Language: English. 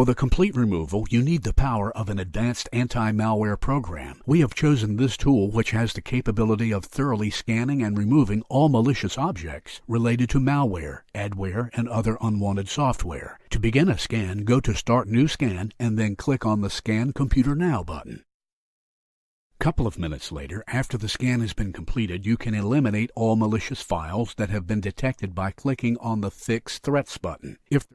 the complete removal, you need the power of an advanced anti-malware program. We have chosen this tool, which has the capability of thoroughly scanning and removing all malicious objects related to malware, adware, and other unwanted software. To begin a scan, go to Start New Scan and then click on the Scan Computer Now button. Couple of minutes later, after the scan has been completed, you can eliminate all malicious files that have been detected by clicking on the Fix Threats button. If